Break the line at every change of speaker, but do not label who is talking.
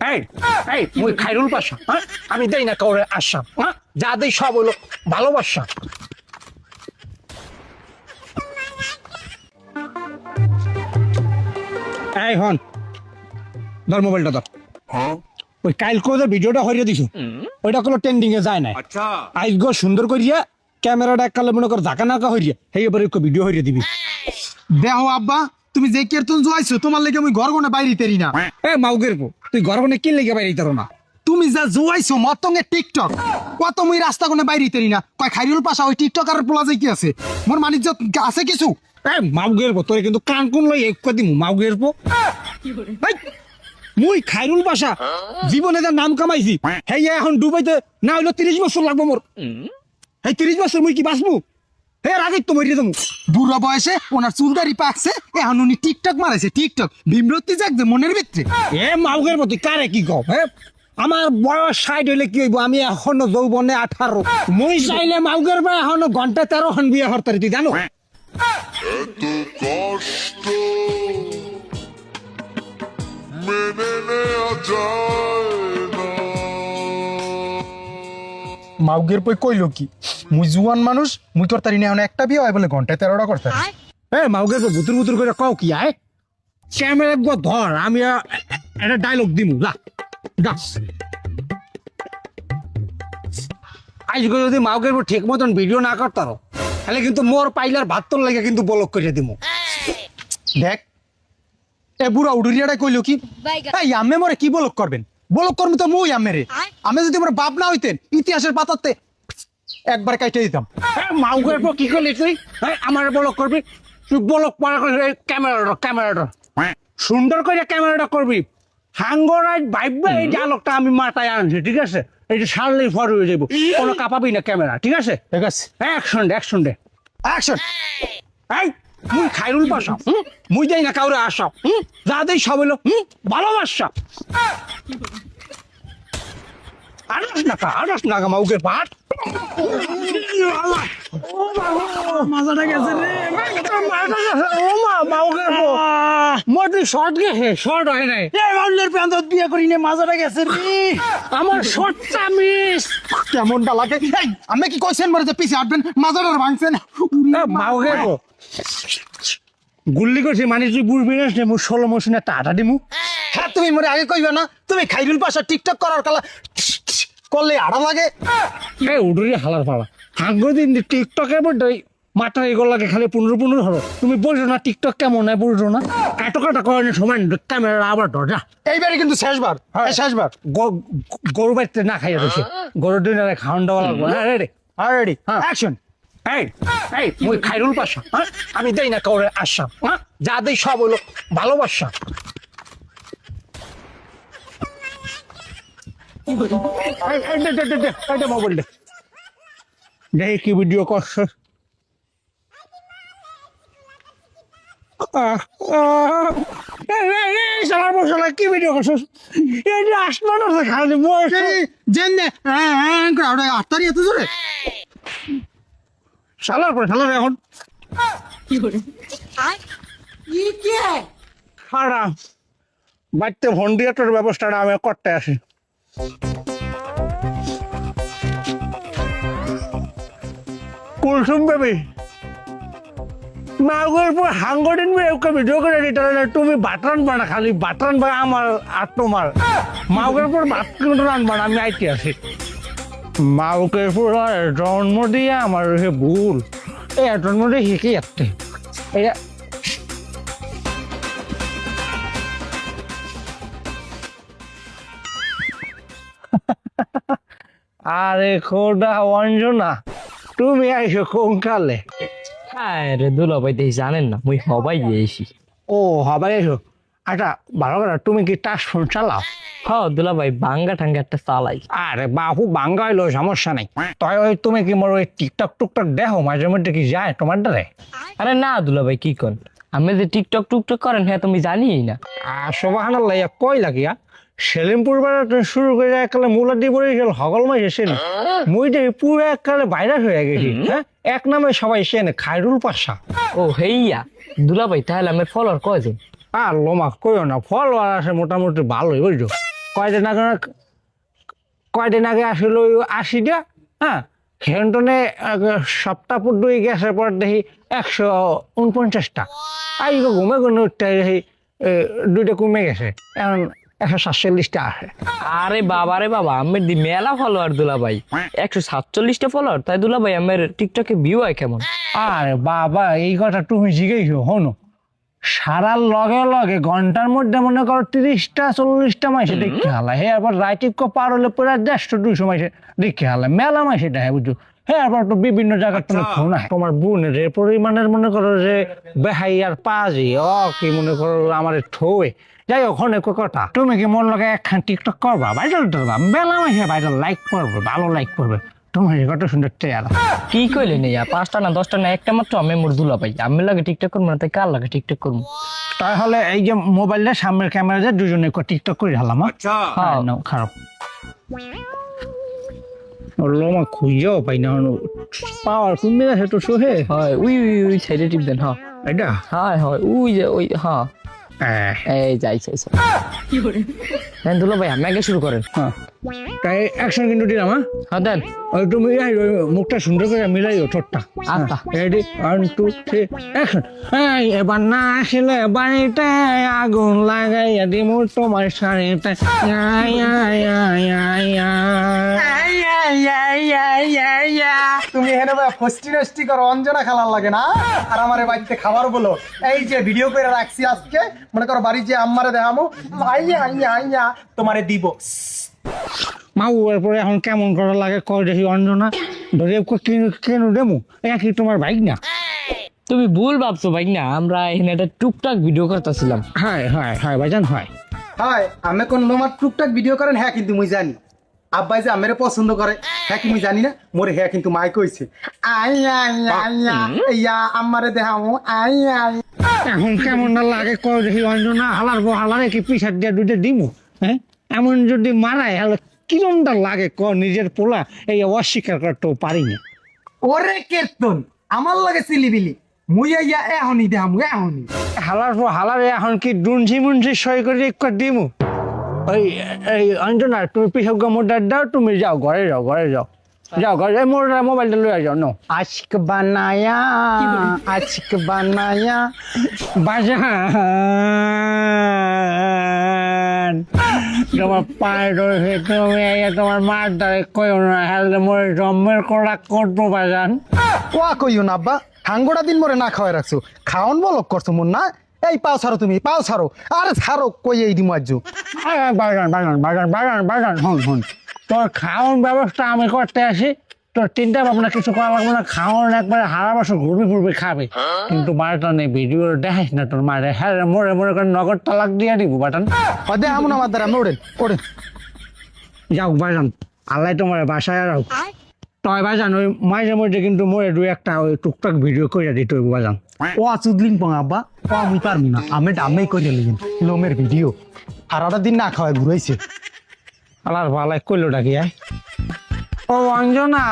এই এই মুই খাইরুল পাশা, হ্যাঁ? আমি দেই না কাউরে আশ্বাস, হ্যাঁ? যা দেই সব হলো ভালোবাসা। এই হন, ধর মোবাইলটা ধর। ওই কালকে যে ভিডিওটা হইয়া দিছো ওইটা কোনো ট্রেন্ডিং এ যায় না। আচ্ছা আইগো সুন্দর করিয়া ক্যামেরাটা এককালে মনে কর ঝাঁকা নাকা হইয়া সেই এবারে ভিডিও হইয়া দিবি।
দেখো আব্বা, তুমি যে কীর্তন জোয়াইছো তোমার লেগে আমি ঘর কোনে বাইরে তেরি না।
এ মাউগের পো, তুই ঘর কোনে কি লেগে বাইরে তারো না?
তুমি যা জোয়াইছো মতঙ্গে টিকটক কত মুই রাস্তা কোনে বাইরে তেরি না। কয় খাইরুল পাশা ওই টিকটকার পোলা যে কি আছে, মোর মানিজ্য আছে কিছু?
এ মাউগের পো, তোর কিন্তু কান কোন লই এক দিমু মাউগের পো। এই, মুই খাইরুল পাশা জীবনে যা নাম কামাইছি হেই এখন ডুবাইতে না হইলো 30 বছর লাগবো মোর। এই 30 বছর মুই কি বাঁচবো? হে আগে তো মরিয়ে দেবো।
বুড়ো বয়সে ওনার চুলদারি পাকছে, এখন উনি টিকটক মারাইছে। টিকটক বিমরতি জাগছে মনের ভিতরে।
এ মাউগের পো, তুই কারে কি কও? হ্যাঁ আমার বয়স 60 হইলে কি হইব? আমি এখনো যৌবনে 18। মুই চাইলে মাউগের পো এখনো ঘন্টা 13 খন বিয়ে হরতারি, তুই জানো?
এত কষ্ট মেনে নেওয়া যায় না।
মাউগের পই কইলো কি, মুই জুয়ান মানুষ, মুই করতারি না এখন একটা বিয়ে হয় বলে ঘন্টায় 13টা করতারি।
এ মাউগের পো বুতুর বুতুর করে কও কি আয়? ক্যামেরা গো ধর, আমি একটা ডায়লগ দিমু, যা যা। আজকে যদি মাউগের পো ঠিক মতন ভিডিও না করতারো তাহলে কিন্তু মোর পাইলার ভাত তোর লাগে কিন্তু বলক করে দিমু।
দেখ এ বুড়া উডুরিয়াটা কইলো কি, এই আম্মে মরে কি বলক করবেন? বলক করবো তো মুই আম্মেরে। আমি যদি মোর বাপ না হইতেন ইতিহাসের পাতাতে একবার কাইটে দিতাম।
মাউগের পর কি করলি তুই? হ্যাঁ আমার বলক করবি? তুই বলক পড়া করে ক্যামেরাটা সুন্দর করে ক্যামেরাটা করবি। হাঙ্গরাইট ভাইবে এই ডায়লগটা আমি মাথায় আনছি, ঠিক আছে? এই যে সারলেই ফর হয়ে যাবো, কোনো কাঁপাবি না ক্যামেরা, ঠিক আছে?
ঠিক আছে,
অ্যাকশন দে।
অ্যাকশন।
এই মুই খাইরুল পাশা, মুই দেই না কাউরে আশা, যা দেই সব হলো ভালোবাসা। আড়াস নাকা মাউগের পাট।
মাজাটা গেছে রে।
ও মা মাউগের পো মোটি শর্ট গেছে, শর্ট হয় নাই।
এই বাউলের প্যান্তত বিয়ে করি নে, মাজাটা গেছে রে।
আমার শর্টটা মিস।
কেমনটা লাগে? এই আমি কি কইছেন মরে যে পিছে হাঁটবেন, মাজাটার ভাঙছেন।
মাউগের পো গুল্লি করছি মানে তুই বুঝবি না, মুই 16 মৌসুমে একটা আটা দিমু।
হ্যাঁ তুমি মরে আগে কইবে না, তুমি খাইরুল পাশা টিকটক করার কালা করলে আড়া লাগে।
এই উডুরি হালার পালা হাঙ্গো দিন টিকটকের মধ্যে মাথা এগুলো লাগে খালি 15 হলো। তুমি বলছো না টিকটক কেমন হয়, বলছো না কাটা করানোর সময় ক্যামেরা আবার দরজা।
এইবারে কিন্তু শেষবার, এই শেষবার।
গরু বাড়িতে না খাইয়া দিছে, গরুর দিন খাওয়ান দেওয়া লাগবো। হ্যাঁ রেডি
অলরেডি
হ্যাঁ।
অ্যাকশন।
এই এই মুই খাইরুল পাশা, হ্যাঁ? আমি দেই না কাউরে আশ্বাস, হ্যাঁ? যা দেই সব হলো ভালোবাসা। মোবাইল দে, দেখি কি ভিডিও করছে। কি ভিডিও করছিস? এই যে আসমান আছে খালি
জেনে আটটারি এত জোরে
সালার পরে সালার এখন খারাপ বাড়িতে ভন্ডিয়াটার ব্যবস্থাটা আমি করতে আসি। কুলসুম বেবি মাগের পর হাঙ্গরিন মেয়েকে ভিডিও করে দিতে না, তুমি বাটরান বানা, খালি বাটরান বা আমার আর তোমার মাগের পর ভাত কিন্তু রানবা না, আমি আইতে আসি। মাউকের পর জন্ম দিয়ে আমার সে ভুল, এই জন্ম দিয়ে শিখে যাচ্ছে। এটা আরে খোদা অঞ্জনা, তুমি আইসো কোন কালে?
হ্যাঁ রে দুলাভাই দেখি জানেন না মুই হবাই গিয়েছি।
ও হবাই এসো। আচ্ছা ভালো কথা, তুমি কি টাচ ফোন চালাও?
হ দুলাভাই বাঙ্গা ঠাঙ্গা একটা চালাই।
আরে বাহু বাঙ্গা হইলো সমস্যা নাই। তাই ওই তুমি কি মোর ওই টিকটক টুকটক দেখো মাঝে মধ্যে কি যায় তোমার দ্বারে?
আরে না দুলাভাই কি কন, আমি যে টিকটক টুকটক করেন হ্যাঁ তুমি জানিই না।
সুবহানাল্লাহ, কই লাগিয়া সেলিমপুর বেড়াতে শুরু করে এককালে মুলাদি পড়ে গেল হগল মাই এসেনি, মুই দেখি পুরো এককালে ভাইরাস হয়ে গেছি। হ্যাঁ এক নামে সবাই সেনে খাইরুল পাশা।
ও হেইয়া দুলাভাই তাহলে আমার ফলোয়ার কয়জন?
আর লোমা কইও না, ফলোয়ার আছে মোটামুটি ভালোই বুঝছো। কয়দিন আগে আসলে ওই 80টা, হ্যাঁ হেন্টনে সপ্তাহ পর 2 গ্যাসের পর দেখি 149টা। আর ঘুমে ঘুমে উঠতে দেখি 2টা কমে গেছে, এখন 147টা আসে।
আরে বাবা আমের দি মেলা ফলোয়ার দুলা ভাই, 147টা ফলোয়ার। তাই দুলা ভাই আমের টিকটকে ভিউ হয় কেমন?
আরে বাবা এই কথা তুমি জিজ্ঞেস হনো, সারার লগে লগে ঘন্টার মধ্যে মনে করো 30টা 40টা মাসে দেখতে হালা, হ্যাঁ আবার রাইটিক পার হলে পুরো 150-200 মাসে দেখতে হালা, মেলা মাসে দেখে বুঝছো। হ্যাঁ আবার তো বিভিন্ন জায়গার তুমি ফোন হয় তোমার বোনের যে পরিমাণের মনে করো যে বেহাই আর পাজি কি মনে করো আমার ঠোয়ে। যাই হোক অনেক কথা, তুমি কি মন লগে একখান টিকটক করবা, ভাইরাল করবা, মেলা মাসে ভাইরাল লাইক করবে, ভালো লাইক করবে, তোমার কত সুন্দর চেহারা।
কি কইলে নেই 5টা না 10টা না একটা মাত্র আমি মোর দুলা ভাই, আমি লাগে টিকটক করবো না তাই কার লাগে টিকটক করবো?
তাহলে এই যে মোবাইলের সামনের ক্যামেরা যে দুজনে টিকটক করে হালাম। হ্যাঁ নাও খারাপ লোমা খুঁজেও পাই না, পাওয়ার কমে গেছে তো সোহে।
হয় ওই সাইডে টিপ দেন। হ্যাঁ
এটা
হয় ওই যে ওই হ্যাঁ এই যাই দুলা ভাই আমি আগে শুরু করেন।
হ্যাঁ তাই অ্যাকশন কিন্তু দিলাম।
হ্যাঁ দেন।
ওই তুমি ওই মুখটা সুন্দর করে মিলাইও ঠোঁটটা।
আচ্ছা
রেডি 1 2 3 অ্যাকশন। এবার না আসলে বাড়িতে আগুন লাগাইয়া দিমু তোমার শাড়িতে।
তুমি এখানে ফষ্টি নষ্টি করো, অঞ্জনা খেলার লাগে না, আর আমারে বাড়িতে খাবার বলো। এই যে ভিডিও করে রাখছি আজকে, মনে করো বাড়ি যে আম্মারে দেখামো, আইয়া তোমারে দিব।
মাউ এরপরে এখন কেমন করা লাগে কয় দেখি অঞ্জনা, ধরে কেন দেমু একই তোমার বাইক না।
তুমি ভুল ভাবছো ভাই না, আমরা এখানে একটা টুকটাক ভিডিও করতেছিলাম।
হয় ভাইজান হয়।
হয় আমি কোন নোমার টুকটাক ভিডিও করেন, হ্যাঁ কিন্তু মুই জানি আব্বাই যে আমেরে পছন্দ করে, হ্যাঁ কি মুই জানি না মোরে, হ্যাঁ কিন্তু মাই কইছে আইয়া আম্মারে দেখামো আইয়া।
এখন কেমন না লাগে কয় দেখি অঞ্জনা, হালার কি পিছার দিয়ে দুইটা দিমু। হ্যাঁ এমন যদি মারায় হলে কিরমটা লাগে ক, নিজের পোলা এই অস্বীকার করতেও পারি না।
ওরে কীর্তন আমার লাগে সিলিবিলি, মুই আইয়া এখনই দেখামু এখনই।
হালারে এখন কি ডুনঝি মুনঝি সই করে এক দিমু। ওই এই অঞ্জনা তুমি পিছক মোটার দাও, তুমি যাও ঘরে যাও ঘরে মোটা মোবাইলটা লয়ে যাও। নো আজকে বানায়া বাজান তোমার পায়ে রয়েছে, তুমি তোমার মার দ্বারে কইও না, হেললে মোরে জম্মের করা করবো বাজান।
কোয়া কইও না আব্বা, হাঙ্গোটা দিন মরে না খাওয়াই রাখছো, খাওন বলক করছো মন না। এই পাও ছাড়ো, তুমি পাও ছাড়ো, আরে ছাড়ো কই এই দিমু আজ।
বাজান হন তোর খাওয়ান ব্যবস্থা আমি করতে আসি, তোর চিন্তা ভাবনা কিছু করা লাগবে না, খাওয়ান একবারে হারা বছর ঘুরবি খাবে, কিন্তু মারটা নেই ভিডিও দেখাইস না তোর মারে। হ্যাঁ মরে করে নগদ তালাক দিয়ে দিব বাটান।
দেখামু না আমার দ্বারা, ওড়েন
যাও বাজান, আল্লাহ তোমার বাসায় আর তয় বাজান ওই মাঝে মধ্যে কিন্তু মরে 2-1টা ওই টুকটাক ভিডিও করে দিতে হইব বাজান।
ও চুদলিন পং আব্বা, ও আমি পারবো না, আমি ডামেই করে লিখেন লোমের ভিডিও, হারাটা দিন না খাওয়ায় ঘুরাইছে।
আল্লাহর ভালাই কইলো ডাকি ও অঞ্জনা